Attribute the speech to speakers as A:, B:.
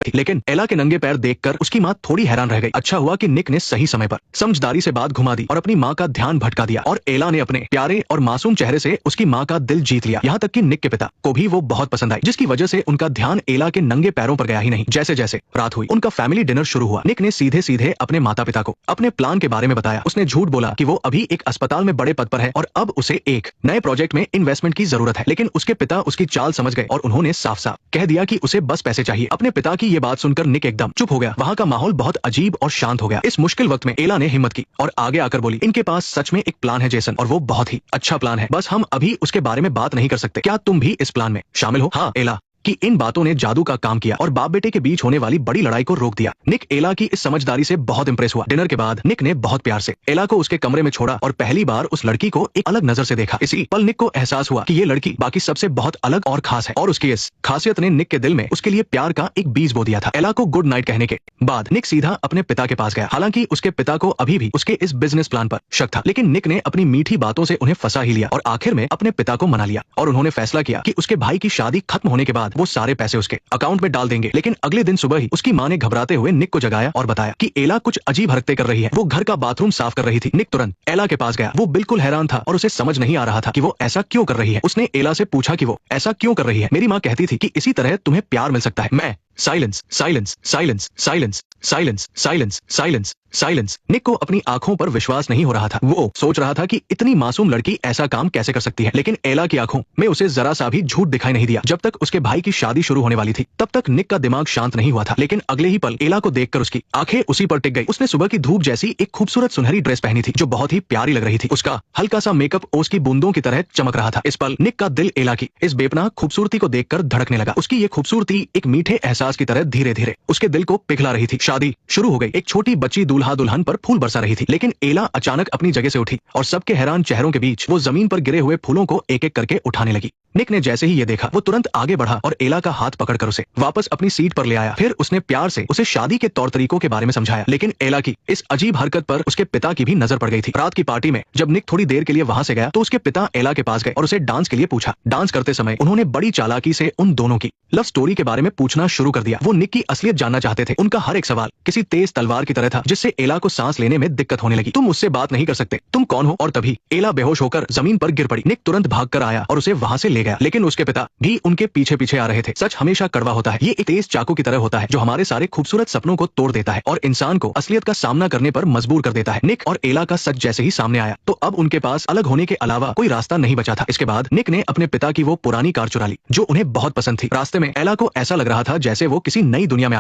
A: थी, लेकिन एला के नंगे पैर देखकर उसकी माँ थोड़ी हैरान रह गई। अच्छा हुआ कि निक ने सही समय पर समझदारी से बात घुमा दी और अपनी माँ का ध्यान भटका दिया, और एला ने अपने प्यारे और मासूम चेहरे से उसकी माँ का दिल जीत लिया। यहाँ तक कि निक के पिता को भी वो बहुत पसंद आई, जिसकी वजह से उनका ध्यान एला के नंगे पैरों पर गया ही नहीं। जैसे जैसे रात हुई, उनका फैमिली डिनर शुरू हुआ। निक ने सीधे सीधे अपने माता पिता को अपने प्लान के बारे में बताया। उसने झूठ बोला कि वो अभी एक अस्पताल में बड़े पद पर है और अब उसे एक नए प्रोजेक्ट में इन्वेस्टमेंट की जरूरत है, लेकिन उसके पिता उसकी चाल समझ गए और उन्होंने साफ साफ कह दिया कि उसे बस पैसे चाहिए। अपने पिता की ये बात सुनकर निक एकदम चुप हो गया। वहाँ का माहौल बहुत अजीब और शांत हो गया। इस मुश्किल वक्त में एला ने हिम्मत की और आगे आकर बोली, इनके पास सच में एक प्लान है जेसन, और वो बहुत ही अच्छा प्लान है, बस हम अभी उसके बारे में बात नहीं कर सकते। क्या तुम भी इस प्लान में शामिल हो? हाँ एला कि इन बातों ने जादू का काम किया और बाप बेटे के बीच होने वाली बड़ी लड़ाई को रोक दिया। निक एला की इस समझदारी से बहुत इंप्रेस हुआ। डिनर के बाद निक ने बहुत प्यार से एला को उसके कमरे में छोड़ा और पहली बार उस लड़की को एक अलग नजर से देखा। इसी पल निक को एहसास हुआ कि ये लड़की बाकी सबसे बहुत अलग और खास है, और उसकी इस खासियत ने निक के दिल में उसके लिए प्यार का एक बीज बो दिया था। एला को गुड नाइट कहने के बाद निक सीधा अपने पिता के पास गया। हालांकि उसके पिता को अभी भी उसके इस बिजनेस प्लान पर शक था, लेकिन निक ने अपनी मीठी बातों से उन्हें फंसा ही लिया और आखिर में अपने पिता को मना लिया, और उन्होंने फैसला किया कि उसके भाई की शादी खत्म होने के बाद वो सारे पैसे उसके अकाउंट में डाल देंगे। लेकिन अगले दिन सुबह ही उसकी माँ ने घबराते हुए निक को जगाया और बताया कि एला कुछ अजीब हरकतें कर रही है। वो घर का बाथरूम साफ कर रही थी। निक तुरंत एला के पास गया। वो बिल्कुल हैरान था और उसे समझ नहीं आ रहा था कि वो ऐसा क्यों कर रही है। उसने एला से पूछा कि वो ऐसा क्यों कर रही है। मेरी माँ कहती थी कि इसी तरह तुम्हें प्यार मिल सकता है। मैं silence silence silence silence silence silence silence silence. Nick को अपनी आंखों पर विश्वास नहीं हो रहा था। वो सोच रहा था कि इतनी मासूम लड़की ऐसा काम कैसे कर सकती है, लेकिन एला की आंखों में उसे जरा सा भी झूठ दिखाई नहीं दिया। जब तक उसके भाई की शादी शुरू होने वाली थी तब तक निक का दिमाग शांत नहीं हुआ था, लेकिन अगले ही पल एला को देखकर उसकी आंखें उसी पर टिक गई। उसने सुबह की धूप जैसी एक खूबसूरत सुनहरी ड्रेस पहनी थी जो बहुत ही प्यारी लग रही थी। उसका हल्का सा मेकअप ओस की बूंदों की तरह चमक रहा था। इस पल निक का दिल एला की इस बेपनाह खूबसूरती को देखकर धड़कने लगा। उसकी ये खूबसूरती एक मीठे एहसास की तरह धीरे धीरे उसके दिल को पिघला रही थी। शादी शुरू हो गई। एक छोटी बच्ची दूल्हा दुल्हन पर फूल बरसा रही थी, लेकिन एला अचानक अपनी जगह से उठी और सबके हैरान चेहरों के बीच वो जमीन पर गिरे हुए फूलों को एक एक करके उठाने लगी। निक ने जैसे ही ये देखा वो तुरंत आगे बढ़ा और एला का हाथ पकड़कर उसे वापस अपनी सीट पर ले आया। फिर उसने प्यार से उसे शादी के तौर तरीकों के बारे में समझाया, लेकिन एला की इस अजीब हरकत पर उसके पिता की भी नजर पड़ गई थी। रात की पार्टी में जब निक थोड़ी देर के लिए वहां से गया तो उसके पिता एला के पास गए और उसे डांस के लिए पूछा। डांस करते समय उन्होंने बड़ी चालाकी से उन दोनों की लव स्टोरी के बारे में पूछना शुरू कर दिया। वो निक की असलियत जानना चाहते थे। उनका हर एक सवाल किसी तेज तलवार की तरह था, जिससे एला को सांस लेने में दिक्कत होने लगी। तुम मुझसे बात नहीं कर सकते, तुम कौन हो? और तभी एला बेहोश होकर जमीन पर गिर पड़ी। निक तुरंत भागकर आया और उसे वहां से ले गया, लेकिन उसके पिता भी उनके पीछे पीछे आ रहे थे। सच हमेशा कड़वा होता है। ये एक तेज चाकू की तरह होता है जो हमारे सारे खूबसूरत सपनों को तोड़ देता है और इंसान को असलियत का सामना करने पर मजबूर कर देता है। निक और एला का सच जैसे ही सामने आया तो अब उनके पास अलग होने के अलावा कोई रास्ता नहीं बचा था। इसके बाद निक ने अपने पिता की वो पुरानी कार चुरा ली जो उन्हें बहुत पसंद थी। रास्ते में एला को ऐसा लग रहा था जैसे वो किसी नई दुनिया में